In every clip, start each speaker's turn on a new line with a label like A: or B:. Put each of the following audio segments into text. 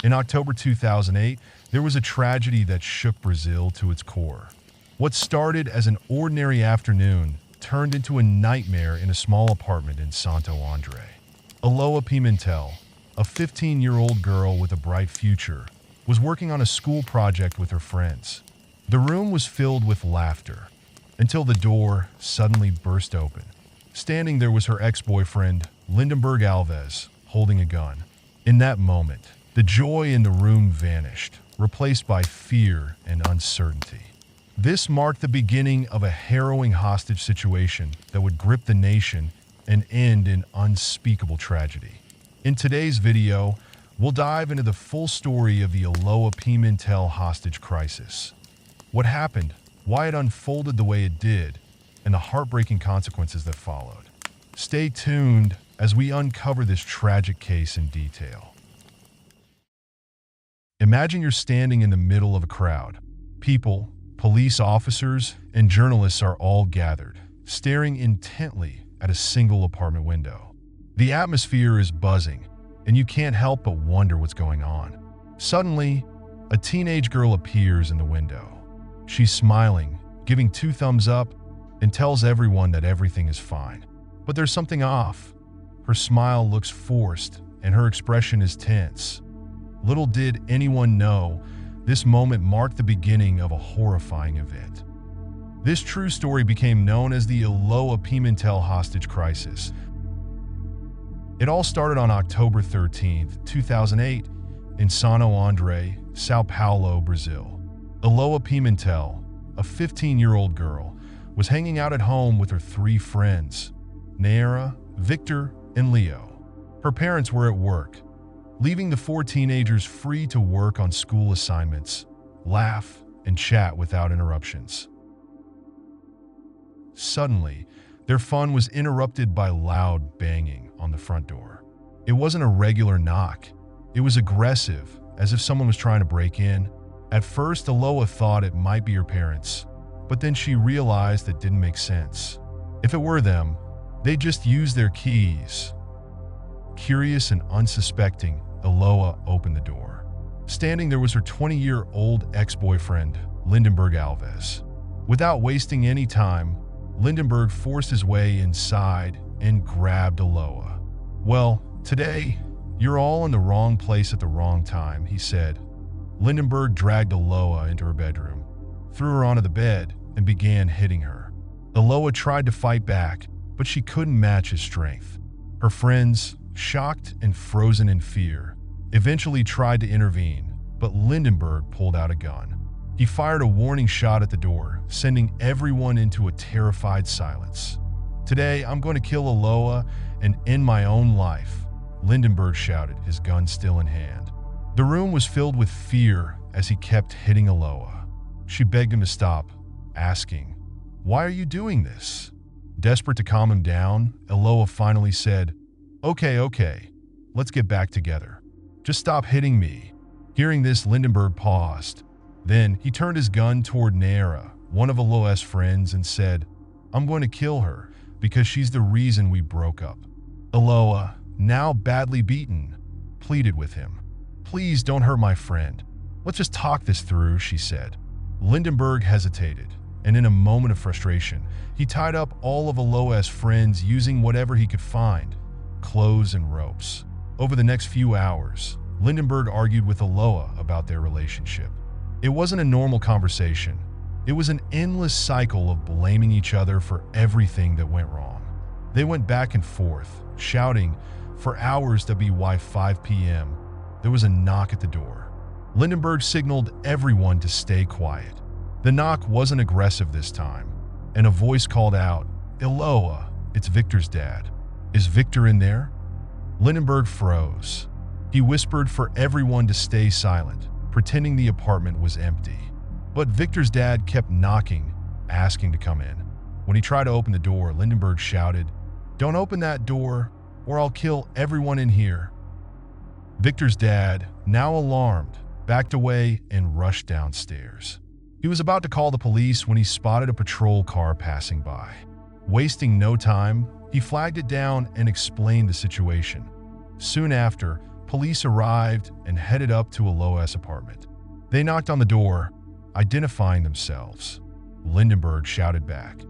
A: In October 2008, there was a tragedy that shook Brazil to its core. What started as an ordinary afternoon turned into a nightmare in a small apartment in Santo André. Aloa Pimentel, a 15-year-old girl with a bright future, was working on a school project with her friends. The room was filled with laughter until the door suddenly burst open. Standing there was her ex-boyfriend, Lindenberg Alves, holding a gun. In that moment, the joy in the room vanished, replaced by fear and uncertainty. This marked the beginning of a harrowing hostage situation that would grip the nation and end in unspeakable tragedy. In today's video, we'll dive into the full story of the Aloa Pimentel hostage crisis. What happened, why it unfolded the way it did, and the heartbreaking consequences that followed. Stay tuned as we uncover this tragic case in detail. Imagine you're standing in the middle of a crowd. People, police officers, and journalists are all gathered, staring intently at a single apartment window. The atmosphere is buzzing, and you can't help but wonder what's going on. Suddenly, a teenage girl appears in the window. She's smiling, giving 2 thumbs up, and tells everyone that everything is fine. But there's something off. Her smile looks forced, and her expression is tense. Little did anyone know, this moment marked the beginning of a horrifying event. This true story became known as the Aloa Pimentel hostage crisis. It all started on October 13, 2008, in Santo André, São Paulo, Brazil. Aloa Pimentel, a 15-year-old girl, was hanging out at home with her 3 friends, Nayara, Victor, and Leo. Her parents were at work, leaving the 4 teenagers free to work on school assignments, laugh, and chat without interruptions. Suddenly, their fun was interrupted by loud banging on the front door. It wasn't a regular knock. It was aggressive, as if someone was trying to break in. At first, Aloa thought it might be her parents, but then she realized that didn't make sense. If it were them, they'd just use their keys. Curious and unsuspecting, Aloa opened the door. Standing there was her 20-year-old ex-boyfriend, Lindenberg Alves. Without wasting any time, Lindenberg forced his way inside and grabbed Aloa. "Well, today, you're all in the wrong place at the wrong time," he said. Lindenberg dragged Aloa into her bedroom, threw her onto the bed, and began hitting her. Aloa tried to fight back, but she couldn't match his strength. Her friends, shocked and frozen in fear, eventually tried to intervene, but Lindenberg pulled out a gun. He fired a warning shot at the door, sending everyone into a terrified silence. "Today, I'm going to kill Aloa and end my own life," Lindenberg shouted, his gun still in hand. The room was filled with fear as he kept hitting Aloa. She begged him to stop, asking, "Why are you doing this?" Desperate to calm him down, Aloa finally said, Okay, let's get back together. Just stop hitting me." Hearing this, Lindenberg paused. Then he turned his gun toward Nayara, one of Aloa's friends, and said, "I'm going to kill her because she's the reason we broke up." Aloa, now badly beaten, pleaded with him. "Please don't hurt my friend. Let's just talk this through," she said. Lindenberg hesitated, and in a moment of frustration, he tied up all of Aloa's friends using whatever he could find, clothes and ropes. Over the next few hours, Lindenberg argued with Aloa about their relationship. It wasn't a normal conversation. It was an endless cycle of blaming each other for everything that went wrong. They went back and forth, shouting for hours. By 5 p.m., there was a knock at the door. Lindenberg signaled everyone to stay quiet. The knock wasn't aggressive this time, and a voice called out, "Aloa, it's Victor's dad. Is Victor in there?" Lindenberg froze. He whispered for everyone to stay silent, pretending the apartment was empty. But Victor's dad kept knocking, asking to come in. When he tried to open the door, Lindenberg shouted, "Don't open that door, or I'll kill everyone in here." Victor's dad, now alarmed, backed away and rushed downstairs. He was about to call the police when he spotted a patrol car passing by. Wasting no time, he flagged it down and explained the situation. Soon after, Police arrived and headed up to Aloa's apartment. They knocked on the door, identifying themselves. Lindenberg shouted back,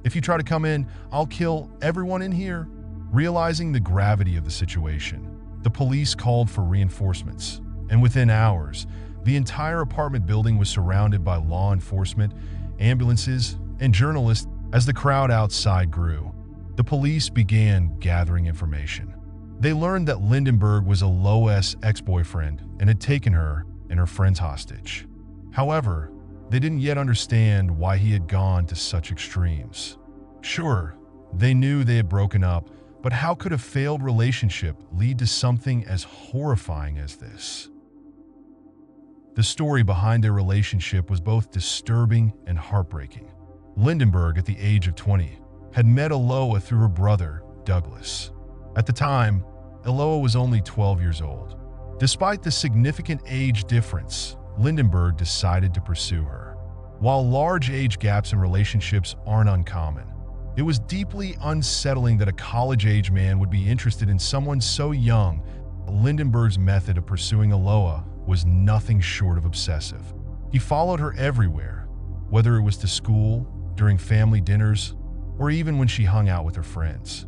A: "If you try to come in, I'll kill everyone in here." Realizing the gravity of the situation, the police called for reinforcements, and within hours, the entire apartment building was surrounded by law enforcement, ambulances, and journalists. As the crowd outside grew, the police began gathering information. They learned that Lindenberg was Aloa's ex-boyfriend and had taken her and her friends hostage. However, they didn't yet understand why he had gone to such extremes. Sure, they knew they had broken up, but how could a failed relationship lead to something as horrifying as this? The story behind their relationship was both disturbing and heartbreaking. Lindenberg, at the age of 20, had met Aloa through her brother, Douglas. At the time, Aloa was only 12 years old. Despite the significant age difference, Lindenberg decided to pursue her. While large age gaps in relationships aren't uncommon, it was deeply unsettling that a college-age man would be interested in someone so young. Lindenberg's method of pursuing Aloa was nothing short of obsessive. He followed her everywhere, whether it was to school, during family dinners, or even when she hung out with her friends.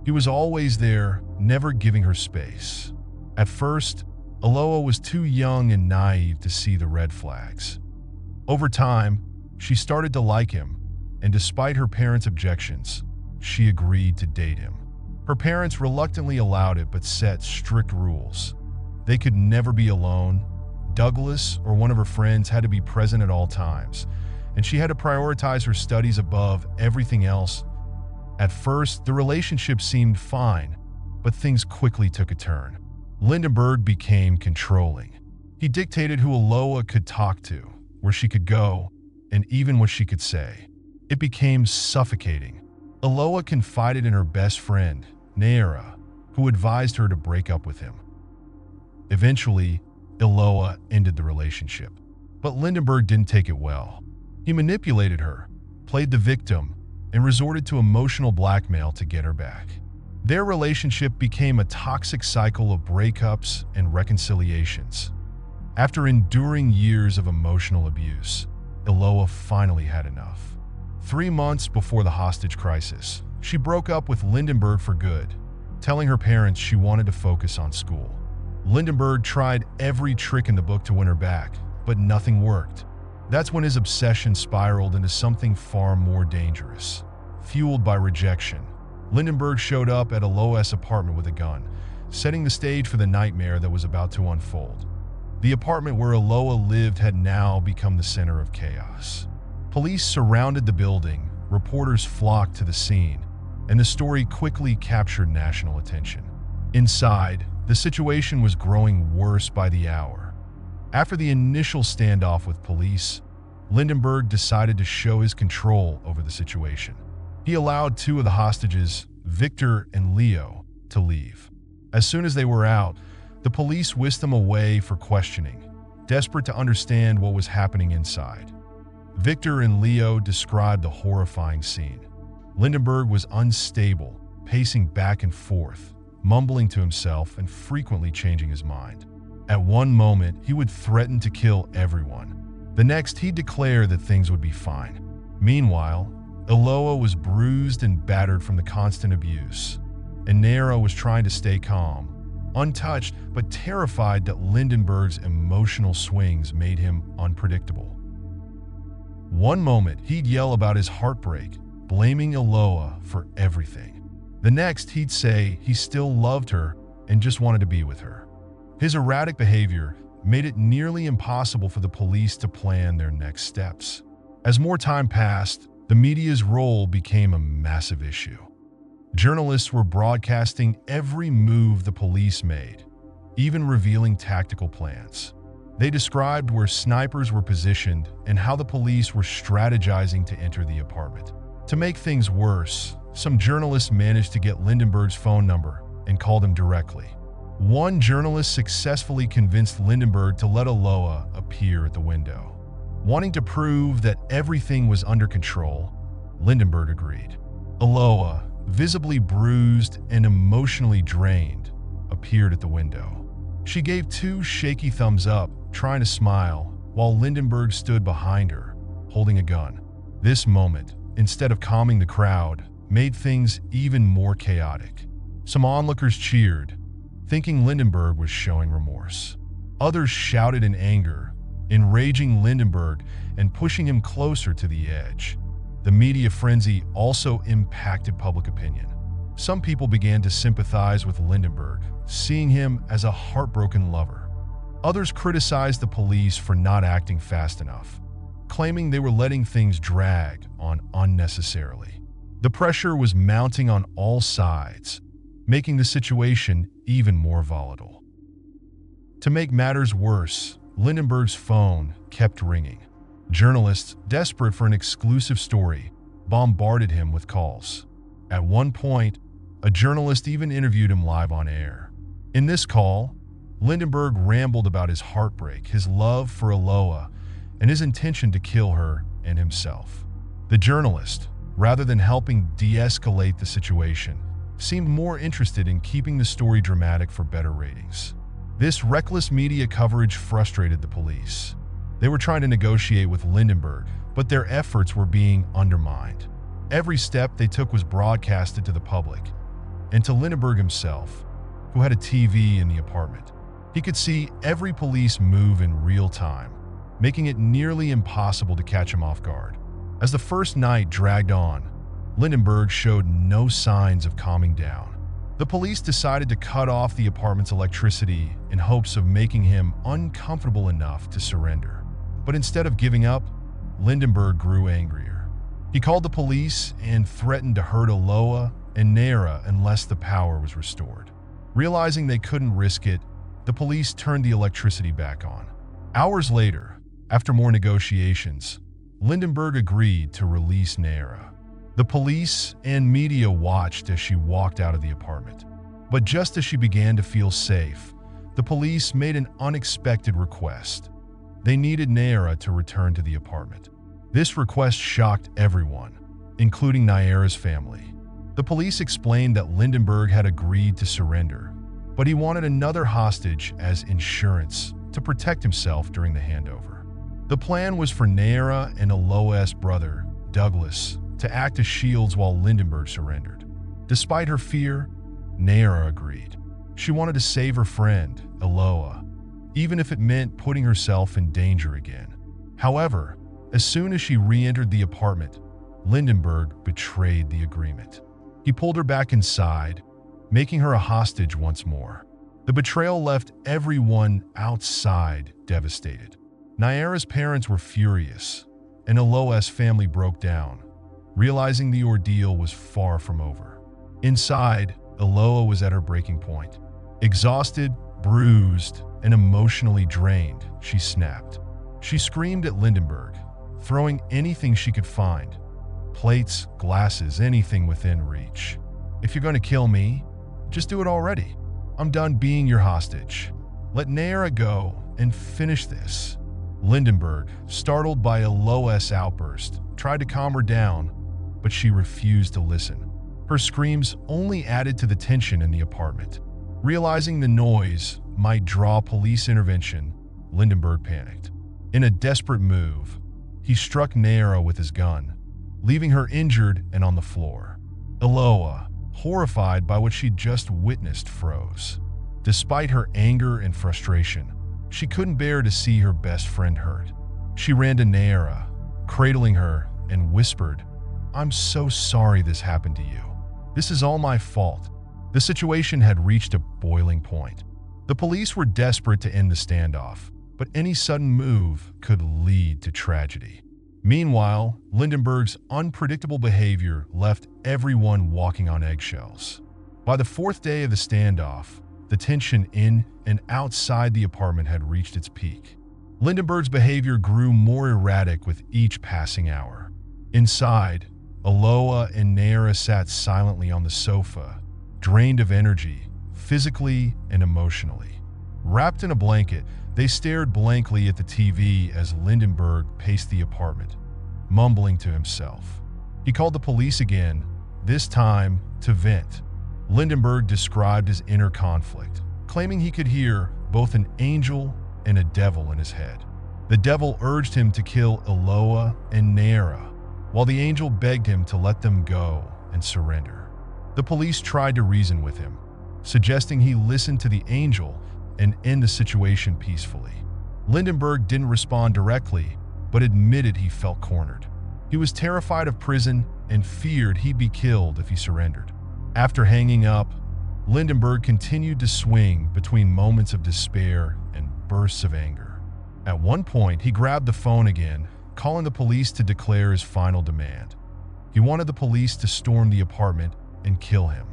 A: He was always there, never giving her space. At first, Aloa was too young and naive to see the red flags. Over time, she started to like him, and despite her parents' objections, she agreed to date him. Her parents reluctantly allowed it but set strict rules. They could never be alone. Douglas or one of her friends had to be present at all times, and she had to prioritize her studies above everything else. At first, the relationship seemed fine, but things quickly took a turn. Lindenberg became controlling. He dictated who Aloa could talk to, where she could go, and even what she could say. It became suffocating. Aloa confided in her best friend, Naira, who advised her to break up with him. Eventually, Aloa ended the relationship, but Lindenberg didn't take it well. He manipulated her, played the victim, and resorted to emotional blackmail to get her back. Their relationship became a toxic cycle of breakups and reconciliations. After enduring years of emotional abuse, Aloa finally had enough. 3 months before the hostage crisis, she broke up with Lindenberg for good, telling her parents she wanted to focus on school. Lindenberg tried every trick in the book to win her back, but nothing worked. That's when his obsession spiraled into something far more dangerous. Fueled by rejection, Lindenberg showed up at Aloa's apartment with a gun, setting the stage for the nightmare that was about to unfold. The apartment where Aloa lived had now become the center of chaos. Police surrounded the building, reporters flocked to the scene, and the story quickly captured national attention. Inside, the situation was growing worse by the hour. After the initial standoff with police, Lindenberg decided to show his control over the situation. He allowed 2 of the hostages, Victor and Leo, to leave. As soon as they were out, the police whisked them away for questioning, desperate to understand what was happening inside. Victor and Leo described the horrifying scene. Lindenberg was unstable, pacing back and forth, mumbling to himself and frequently changing his mind. At one moment, he would threaten to kill everyone. The next, he'd declare that things would be fine. Meanwhile, Aloa was bruised and battered from the constant abuse, and Naira was trying to stay calm, untouched but terrified that Lindenberg's emotional swings made him unpredictable. One moment, he'd yell about his heartbreak, blaming Aloa for everything. The next, he'd say he still loved her and just wanted to be with her. His erratic behavior made it nearly impossible for the police to plan their next steps. As more time passed, the media's role became a massive issue. Journalists were broadcasting every move the police made, even revealing tactical plans. They described where snipers were positioned and how the police were strategizing to enter the apartment. To make things worse, some journalists managed to get Lindenberg's phone number and called him directly. One journalist successfully convinced Lindenberg to let Aloa appear at the window. Wanting to prove that everything was under control, Lindenberg agreed. Aloa, visibly bruised and emotionally drained, appeared at the window. She gave two shaky thumbs up, trying to smile, while Lindenberg stood behind her, holding a gun. This moment, instead of calming the crowd, made things even more chaotic. Some onlookers cheered, thinking Lindenberg was showing remorse. Others shouted in anger, enraging Lindenberg and pushing him closer to the edge. The media frenzy also impacted public opinion. Some people began to sympathize with Lindenberg, seeing him as a heartbroken lover. Others criticized the police for not acting fast enough, claiming they were letting things drag on unnecessarily. The pressure was mounting on all sides, making the situation even more volatile. To make matters worse, Lindenberg's phone kept ringing. Journalists, desperate for an exclusive story, bombarded him with calls. At one point, a journalist even interviewed him live on air. In this call, Lindenberg rambled about his heartbreak, his love for Aloha, and his intention to kill her and himself. The journalist, rather than helping de-escalate the situation, seemed more interested in keeping the story dramatic for better ratings. This reckless media coverage frustrated the police. They were trying to negotiate with Lindenberg, but their efforts were being undermined. Every step they took was broadcasted to the public, and to Lindenberg himself, who had a TV in the apartment. He could see every police move in real time, making it nearly impossible to catch him off guard. As the first night dragged on, Lindenberg showed no signs of calming down. The police decided to cut off the apartment's electricity in hopes of making him uncomfortable enough to surrender. But instead of giving up, Lindenberg grew angrier. He called the police and threatened to hurt Aloha and Nara unless the power was restored. Realizing they couldn't risk it, the police turned the electricity back on. Hours later, after more negotiations, Lindenberg agreed to release Nara. The police and media watched as she walked out of the apartment. But just as she began to feel safe, the police made an unexpected request. They needed Nara to return to the apartment. This request shocked everyone, including Nayara's family. The police explained that Lindenberg had agreed to surrender, but he wanted another hostage as insurance to protect himself during the handover. The plan was for Nara and Aloha's brother, Douglas, to act as shields while Lindenberg surrendered. Despite her fear, Nara agreed. She wanted to save her friend, Aloha, even if it meant putting herself in danger again. However, as soon as she re-entered the apartment, Lindenberg betrayed the agreement. He pulled her back inside, making her a hostage once more. The betrayal left everyone outside devastated. Nayara's parents were furious, and Aloha's family broke down, realizing the ordeal was far from over. Inside, Aloha was at her breaking point. Exhausted, bruised, and emotionally drained, she snapped. She screamed at Lindenberg, throwing anything she could find. Plates, glasses, anything within reach. "If you're going to kill me, just do it already. I'm done being your hostage. Let Nara go and finish this." Lindenberg, startled by Aloha's outburst, tried to calm her down, but she refused to listen. Her screams only added to the tension in the apartment. Realizing the noise might draw police intervention, Lindenberg panicked. In a desperate move, he struck Nara with his gun, leaving her injured and on the floor. Aloha, horrified by what she'd just witnessed, froze. Despite her anger and frustration, she couldn't bear to see her best friend hurt. She ran to Nara, cradling her, and whispered, "I'm so sorry this happened to you. This is all my fault." The situation had reached a boiling point. The police were desperate to end the standoff, but any sudden move could lead to tragedy. Meanwhile, Lindenberg's unpredictable behavior left everyone walking on eggshells. By the fourth day of the standoff, the tension in and outside the apartment had reached its peak. Lindenberg's behavior grew more erratic with each passing hour. Inside, Aloha and Nara sat silently on the sofa, drained of energy, physically and emotionally. Wrapped in a blanket, they stared blankly at the TV as Lindenberg paced the apartment, mumbling to himself. He called the police again, this time to vent. Lindenberg described his inner conflict, claiming he could hear both an angel and a devil in his head. The devil urged him to kill Eloa and Nera, while the angel begged him to let them go and surrender. The police tried to reason with him, suggesting he listen to the angel and end the situation peacefully. Lindenberg didn't respond directly, but admitted he felt cornered. He was terrified of prison and feared he'd be killed if he surrendered. After hanging up, Lindenberg continued to swing between moments of despair and bursts of anger. At one point, he grabbed the phone again, calling the police to declare his final demand. He wanted the police to storm the apartment and kill him.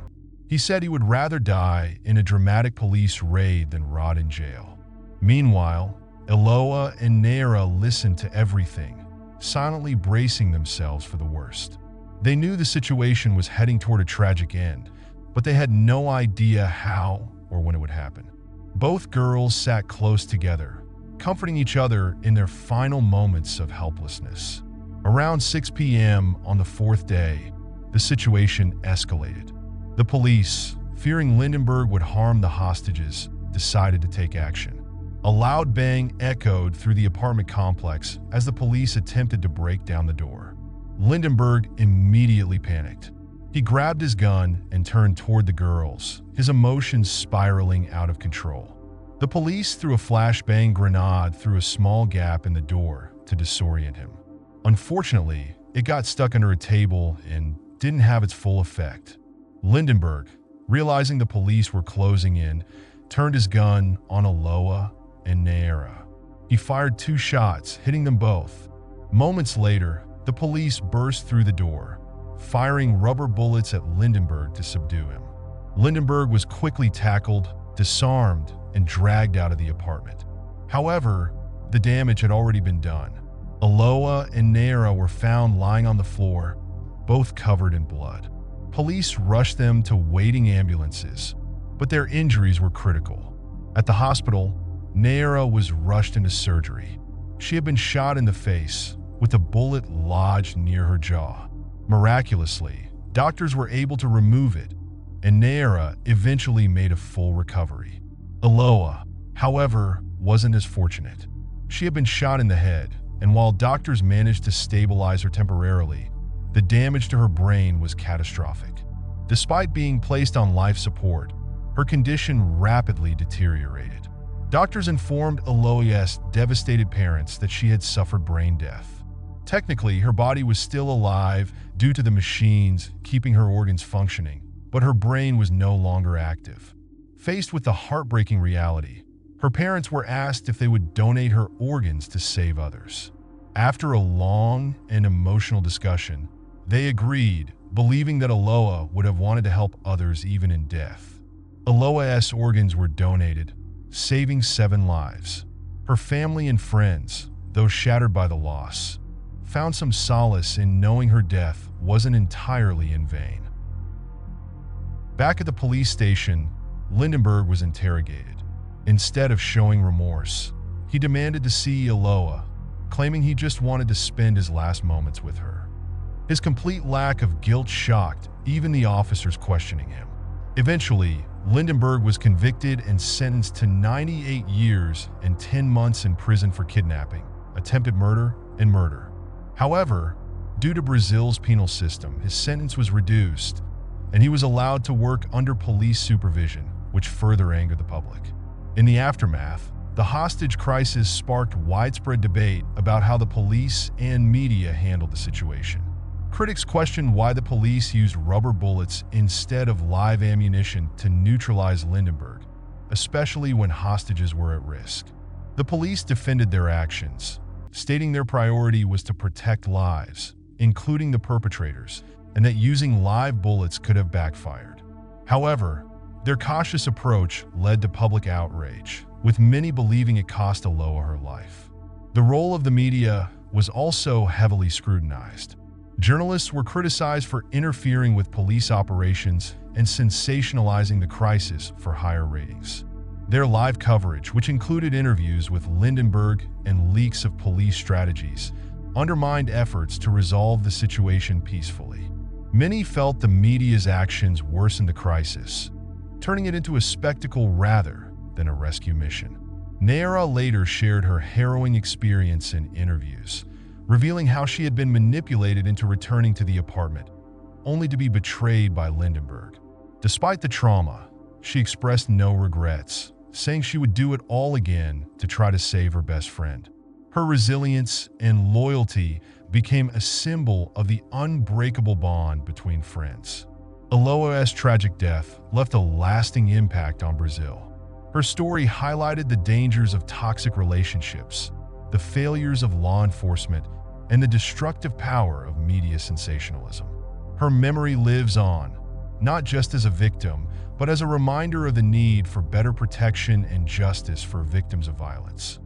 A: He said he would rather die in a dramatic police raid than rot in jail. Meanwhile, Eloa and Nera listened to everything, silently bracing themselves for the worst. They knew the situation was heading toward a tragic end, but they had no idea how or when it would happen. Both girls sat close together, comforting each other in their final moments of helplessness. Around 6 p.m. on the fourth day, the situation escalated. The police, fearing Lindenberg would harm the hostages, decided to take action. A loud bang echoed through the apartment complex as the police attempted to break down the door. Lindenberg immediately panicked. He grabbed his gun and turned toward the girls, his emotions spiraling out of control. The police threw a flashbang grenade through a small gap in the door to disorient him. Unfortunately, it got stuck under a table and didn't have its full effect. Lindenberg, realizing the police were closing in, turned his gun on Eloa and Nera. He fired 2 shots, hitting them both. Moments later, the police burst through the door, firing rubber bullets at Lindenberg to subdue him. Lindenberg was quickly tackled, disarmed, and dragged out of the apartment. However, the damage had already been done. Eloa and Nera were found lying on the floor, both covered in blood. Police rushed them to waiting ambulances, but their injuries were critical. At the hospital, Nera was rushed into surgery. She had been shot in the face, with a bullet lodged near her jaw. Miraculously, doctors were able to remove it, and Nera eventually made a full recovery. Eloa, however, wasn't as fortunate. She had been shot in the head, and while doctors managed to stabilize her temporarily, the damage to her brain was catastrophic. Despite being placed on life support, her condition rapidly deteriorated. Doctors informed Eloa's devastated parents that she had suffered brain death. Technically, her body was still alive due to the machines keeping her organs functioning, but her brain was no longer active. Faced with the heartbreaking reality, her parents were asked if they would donate her organs to save others. After a long and emotional discussion, they agreed, believing that Eloa would have wanted to help others even in death. Eloa's organs were donated, saving 7 lives. Her family and friends, though shattered by the loss, found some solace in knowing her death wasn't entirely in vain. Back at the police station, Lindenberg was interrogated. Instead of showing remorse, he demanded to see Eloa, claiming he just wanted to spend his last moments with her. His complete lack of guilt shocked even the officers questioning him. Eventually, Lindenberg was convicted and sentenced to 98 years and 10 months in prison for kidnapping, attempted murder, and murder. However, due to Brazil's penal system, his sentence was reduced, and he was allowed to work under police supervision, which further angered the public. In the aftermath, the hostage crisis sparked widespread debate about how the police and media handled the situation. Critics questioned why the police used rubber bullets instead of live ammunition to neutralize Lindenberg, especially when hostages were at risk. The police defended their actions, stating their priority was to protect lives, including the perpetrators, and that using live bullets could have backfired. However, their cautious approach led to public outrage, with many believing it cost Eloa her life. The role of the media was also heavily scrutinized. Journalists were criticized for interfering with police operations and sensationalizing the crisis for higher ratings. Their live coverage, which included interviews with Lindenberg and leaks of police strategies, undermined efforts to resolve the situation peacefully. Many felt the media's actions worsened the crisis, turning it into a spectacle rather than a rescue mission. Nayara later shared her harrowing experience in interviews, revealing how she had been manipulated into returning to the apartment, only to be betrayed by Lindenberg. Despite the trauma, she expressed no regrets, saying she would do it all again to try to save her best friend. Her resilience and loyalty became a symbol of the unbreakable bond between friends. Aloa's tragic death left a lasting impact on Brazil. Her story highlighted the dangers of toxic relationships, the failures of law enforcement, and the destructive power of media sensationalism. Her memory lives on, not just as a victim, but as a reminder of the need for better protection and justice for victims of violence.